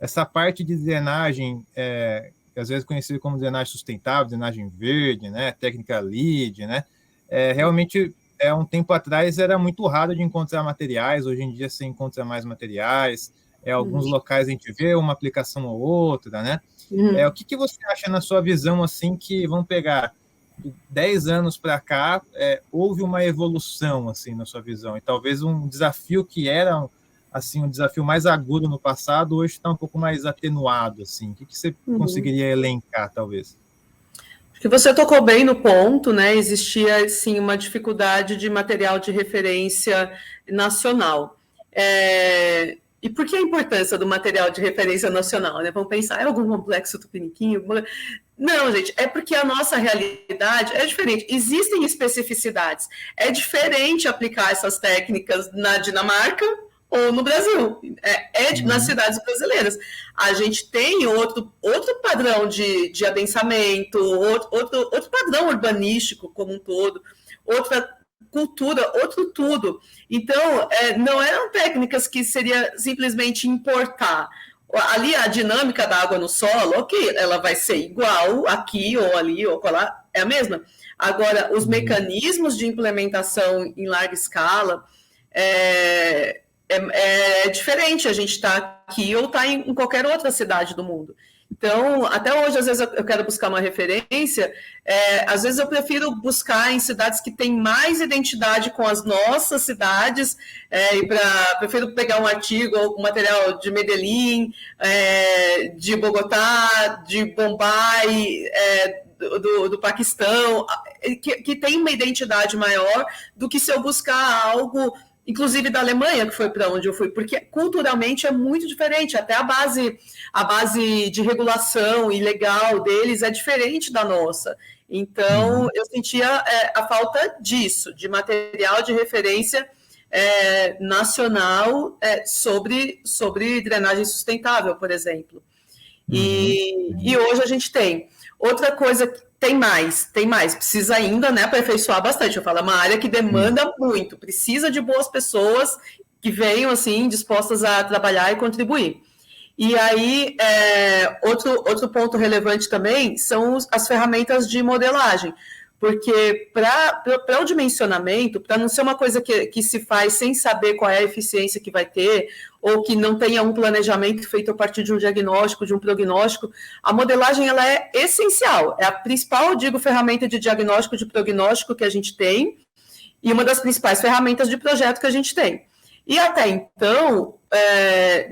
essa parte de drenagem, às vezes conhecida como drenagem sustentável, drenagem verde, né, técnica LEED, né, realmente, um tempo atrás era muito raro de encontrar materiais, hoje em dia você encontra mais materiais, alguns locais a gente vê uma aplicação ou outra, né? O que você acha na sua visão, assim, que vamos pegar de 10 anos para cá, houve uma evolução, assim, na sua visão, e talvez um desafio que era, assim, um desafio mais agudo no passado, hoje está um pouco mais atenuado, assim. O que você conseguiria elencar, talvez? Que você tocou bem no ponto, né? Existia, sim, uma dificuldade de material de referência nacional. E por que a importância do material de referência nacional? Né? Vamos pensar, é algum complexo tupiniquim? Não, gente, é porque a nossa realidade é diferente. Existem especificidades. É diferente aplicar essas técnicas na Dinamarca ou no Brasil, nas cidades brasileiras. A gente tem outro padrão de adensamento, outro padrão urbanístico como um todo, outra cultura, outro tudo. Então, não eram técnicas que seria simplesmente importar. Ali a dinâmica da água no solo, ok, ela vai ser igual aqui ou ali ou lá, é a mesma. Agora, os mecanismos de implementação em larga escala é diferente a gente estar aqui ou estar em qualquer outra cidade do mundo. Então, até hoje, às vezes eu quero buscar uma referência, às vezes eu prefiro buscar em cidades que têm mais identidade com as nossas cidades, prefiro pegar um artigo ou um material de Medellín, de Bogotá, de Bombay, do Paquistão, que tem uma identidade maior do que se eu buscar algo, inclusive da Alemanha, que foi para onde eu fui, porque culturalmente é muito diferente, até a base de regulação e legal deles é diferente da nossa. Então, eu sentia a falta disso, de material de referência nacional sobre drenagem sustentável, por exemplo. E hoje a gente tem. Outra coisa, tem mais, precisa ainda, né, aperfeiçoar bastante. Eu falo, é uma área que demanda muito, precisa de boas pessoas que venham, assim, dispostas a trabalhar e contribuir. E aí, outro ponto relevante também são as ferramentas de modelagem, porque para o dimensionamento, para não ser uma coisa que se faz sem saber qual é a eficiência que vai ter, ou que não tenha um planejamento feito a partir de um diagnóstico, de um prognóstico, a modelagem ela é essencial, é a principal, ferramenta de diagnóstico, de prognóstico que a gente tem, e uma das principais ferramentas de projeto que a gente tem. E até então,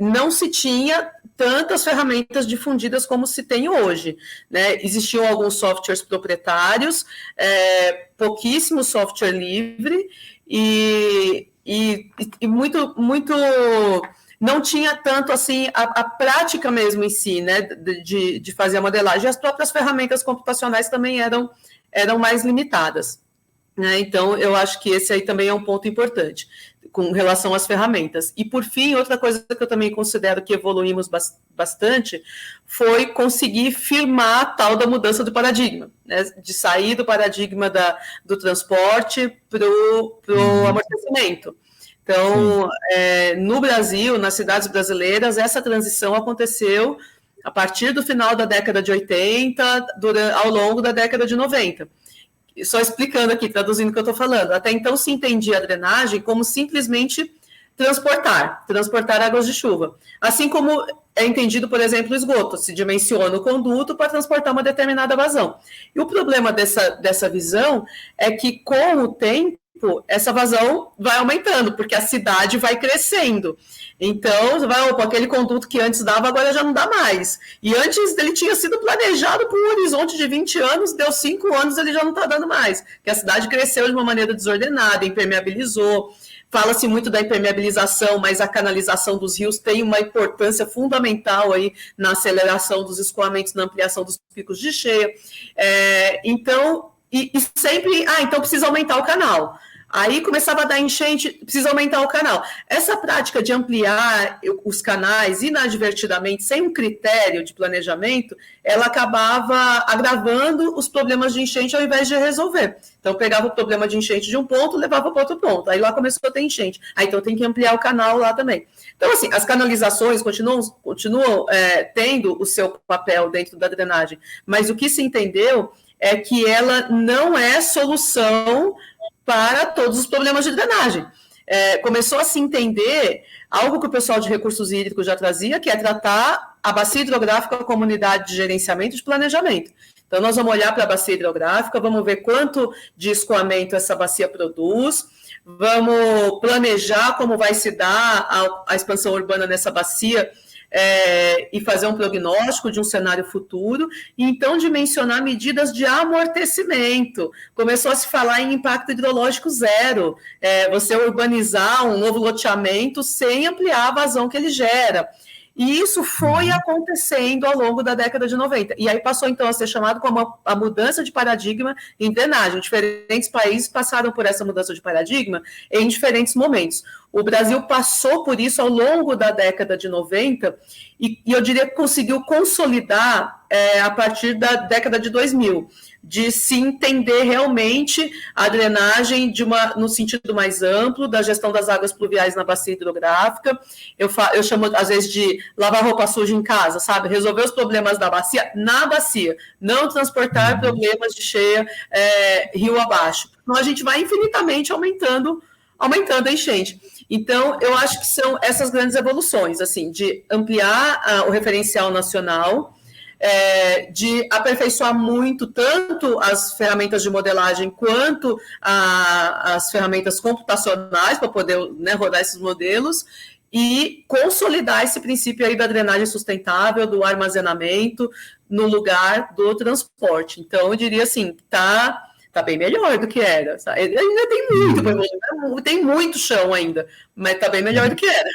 não se tinha tantas ferramentas difundidas como se tem hoje, né? Existiam alguns softwares proprietários, pouquíssimo software livre e muito não tinha tanto assim a prática mesmo em si, né? De fazer a modelagem. As próprias ferramentas computacionais também eram mais limitadas, né? Então, eu acho que esse aí também é um ponto importante com relação às ferramentas. E, por fim, outra coisa que eu também considero que evoluímos bastante foi conseguir firmar a tal da mudança do paradigma, né? De sair do paradigma do transporte para o amortecimento. Então, no Brasil, nas cidades brasileiras, essa transição aconteceu a partir do final da década de 80, ao longo da década de 90. Só explicando aqui, traduzindo o que eu estou falando. Até então se entendia a drenagem como simplesmente transportar águas de chuva. Assim como é entendido, por exemplo, o esgoto. Se dimensiona o conduto para transportar uma determinada vazão. E o problema dessa visão é que, com o tempo, essa vazão vai aumentando, porque a cidade vai crescendo. Então, aquele conduto que antes dava, agora já não dá mais. E antes ele tinha sido planejado por um horizonte de 20 anos, deu 5 anos, ele já não está dando mais. Porque a cidade cresceu de uma maneira desordenada, impermeabilizou. Fala-se muito da impermeabilização, mas a canalização dos rios tem uma importância fundamental aí na aceleração dos escoamentos, na ampliação dos picos de cheia. Então, sempre... então precisa aumentar o canal. Aí começava a dar enchente, precisa aumentar o canal. Essa prática de ampliar os canais inadvertidamente, sem um critério de planejamento, ela acabava agravando os problemas de enchente ao invés de resolver. Então, pegava o problema de enchente de um ponto, levava para outro ponto. Aí lá começou a ter enchente. Aí então tem que ampliar o canal lá também. Então, assim, as canalizações continuam tendo o seu papel dentro da drenagem, mas o que se entendeu é que ela não é solução para todos os problemas de drenagem. Começou a se entender algo que o pessoal de recursos hídricos já trazia, que é tratar a bacia hidrográfica como unidade de gerenciamento e de planejamento. Então, nós vamos olhar para a bacia hidrográfica, vamos ver quanto de escoamento essa bacia produz, vamos planejar como vai se dar a expansão urbana nessa bacia, e fazer um prognóstico de um cenário futuro, e então dimensionar medidas de amortecimento. Começou a se falar em impacto hidrológico zero, você urbanizar um novo loteamento sem ampliar a vazão que ele gera. E isso foi acontecendo ao longo da década de 90. E aí passou, então, a ser chamado como a mudança de paradigma em drenagem. Diferentes países passaram por essa mudança de paradigma em diferentes momentos. O Brasil passou por isso ao longo da década de 90 e eu diria que conseguiu consolidar a partir da década de 2000, de se entender realmente a drenagem no sentido mais amplo, da gestão das águas pluviais na bacia hidrográfica. Eu chamo, às vezes, de lavar roupa suja em casa, sabe? Resolver os problemas da bacia na bacia, não transportar problemas de cheia rio abaixo. Então, a gente vai infinitamente aumentando a enchente. Então, eu acho que são essas grandes evoluções, assim, de ampliar o referencial nacional, de aperfeiçoar muito tanto as ferramentas de modelagem quanto as ferramentas computacionais para poder, né, rodar esses modelos e consolidar esse princípio aí da drenagem sustentável, do armazenamento no lugar do transporte. Então, eu diria assim, tá bem melhor do que era. Sabe? Ainda tem muito para evoluir, tem muito chão ainda, mas tá bem melhor do que era.